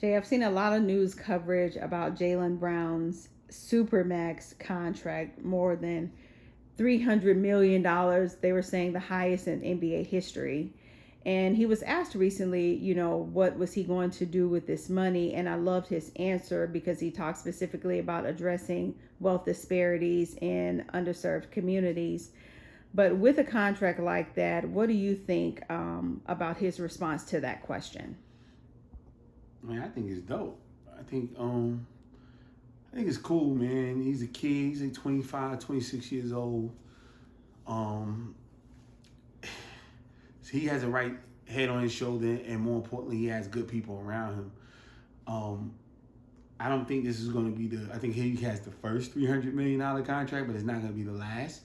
Jay, I've seen a lot of news coverage about Jaylen Brown's supermax contract, more than $300 million. They were saying the highest in NBA history. And he was asked recently, what was he going to do with this money? And I loved his answer because he talked specifically about addressing wealth disparities in underserved communities. But with a contract like that, what do you think about his response to that question? Man, I think it's dope. I think I think it's cool, man. He's a kid. He's like 25, 26 years old. Um, so he has a right head on his shoulder, and more importantly, he has good people around him. Um, I don't think this is going to be the. I think he has the first $300 million contract, but it's not going to be the last.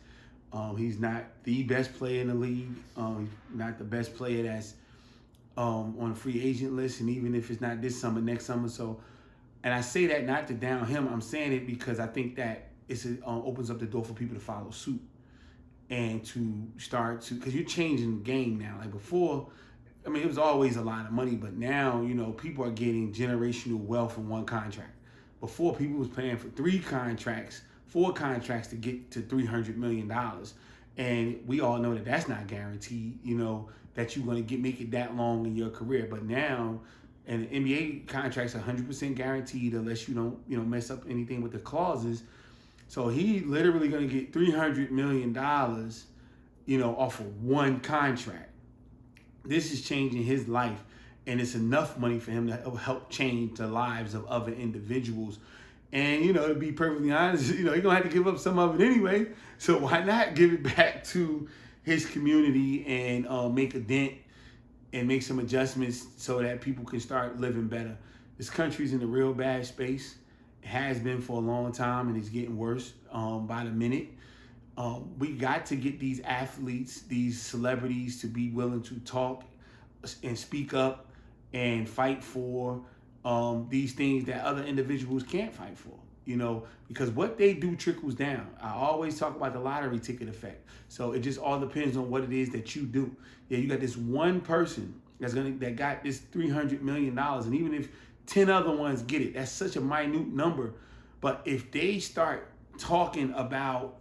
He's not the best player in the league. Not the best player that's on a free agent list, and even if it's not this summer, next summer. So, and I say that not to down him. I'm saying it because I think that it opens up the door for people to follow suit and to start to, because you're changing the game now. Like before, I mean, it was always a lot of money, but now, people are getting generational wealth in one contract. Before, people was paying for 3 contracts, 4 contracts to get to $300 million. And we all know that that's not guaranteed, that you're going to make it that long in your career. But now, and the NBA contract's 100% guaranteed unless you don't, mess up anything with the clauses. So he literally going to get $300 million, off of one contract. This is changing his life, and it's enough money for him to help change the lives of other individuals. And, to be perfectly honest, he's going to have to give up some of it anyway. So why not give it back to his community and make a dent and make some adjustments so that people can start living better. This country's in a real bad space. It has been for a long time, and it's getting worse by the minute. We got to get these athletes, these celebrities, to be willing to talk and speak up and fight for these things that other individuals can't fight for, because what they do trickles down. I always talk about the lottery ticket effect. So it just all depends on what it is that you do. Yeah, you got this one person that got this $300 million, and even if 10 other ones get it, that's such a minute number. But if they start talking about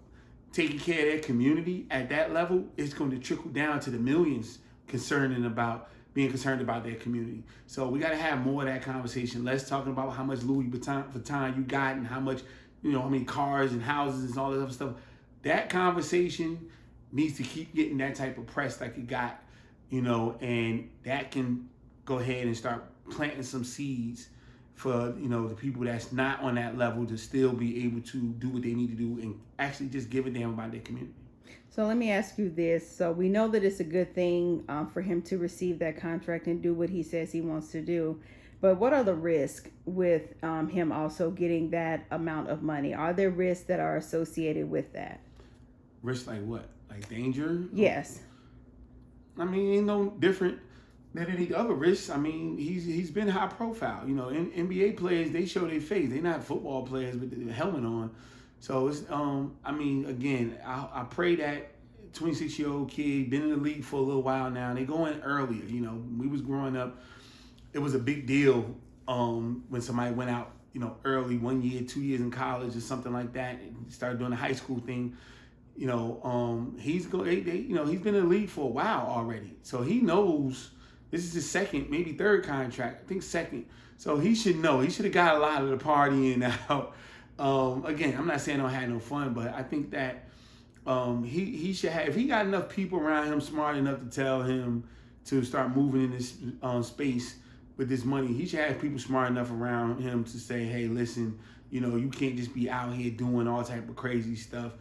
taking care of their community at that level, it's going to trickle down to the millions being concerned about their community. So we got to have more of that conversation. Less talking about how much Louis Vuitton you got and how much, how many cars and houses and all that other stuff. That conversation needs to keep getting that type of press like it got, and that can go ahead and start planting some seeds for, the people that's not on that level to still be able to do what they need to do and actually just give a damn about their community. So let me ask you this. So we know that it's a good thing for him to receive that contract and do what he says he wants to do. But what are the risks with him also getting that amount of money? Are there risks that are associated with that? Risks like what? Like danger? Yes. I mean, ain't no different than any other risks. I mean, he's been high profile. NBA players, they show their face. They're not football players with the helmet on. So it's I mean, again, I pray that 26-year-old kid been in the league for a little while now. They go in earlier. We was growing up, it was a big deal when somebody went out, early, 1 year, 2 years in college or something like that, and started doing the high school thing. He's he's been in the league for a while already. So he knows this is his second, maybe third contract. I think second. So he should know. He should have got a lot of the partying out. Again, I'm not saying I don't have no fun, but I think that he should have, if he got enough people around him smart enough to tell him to start moving in this space with this money, he should have people smart enough around him to say, hey, listen, you can't just be out here doing all type of crazy stuff.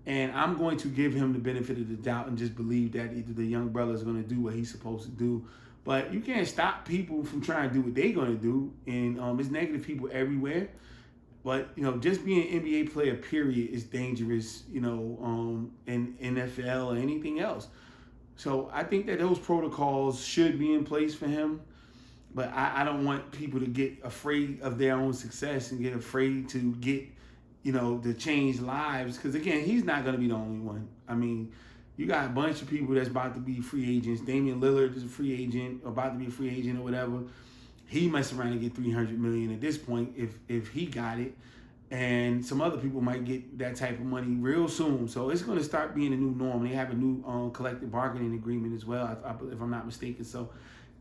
And I'm going to give him the benefit of the doubt and just believe that the young brother is going to do what he's supposed to do. But you can't stop people from trying to do what they're going to do. And there's negative people everywhere. But, just being an NBA player, period, is dangerous, in NFL or anything else. So I think that those protocols should be in place for him. But I don't want people to get afraid of their own success and get afraid to get, to change lives. Because, again, he's not going to be the only one. I mean, you got a bunch of people that's about to be free agents. Damian Lillard is a free agent, about to be a free agent or whatever. he mess around and get 300 million at this point if he got it, and some other people might get that type of money real soon. So it's going to start being a new norm. They have a new collective bargaining agreement as well, if I'm not mistaken. So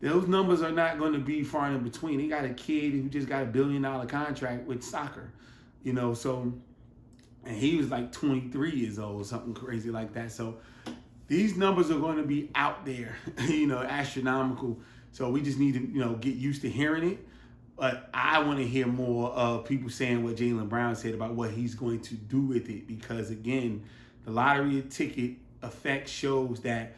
those numbers are not going to be far in between. They got a kid who just got $1 billion contract with soccer, you know. So, and he was like 23 years old, something crazy like that. So these numbers are going to be out there, you know, astronomical. So we just need to, you know, get used to hearing it. But I want to hear more of people saying what Jaylen Brown said about what he's going to do with it. Because again, the lottery ticket effect shows that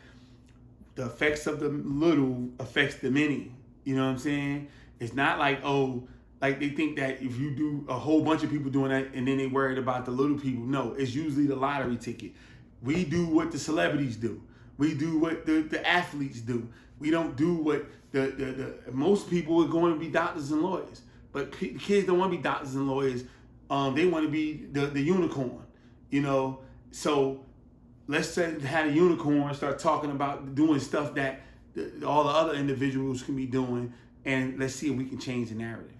the effects of the little affects the many. You know what I'm saying? It's not like, oh, like they think that if you do a whole bunch of people doing that and then they worried about the little people. No, it's usually the lottery ticket. We do what the celebrities do. We do what the athletes do. We don't do what the most people are going to be doctors and lawyers. But kids don't want to be doctors and lawyers. They want to be the unicorn, you know. So let's say have a unicorn start talking about doing stuff that all the other individuals can be doing, and let's see if we can change the narrative.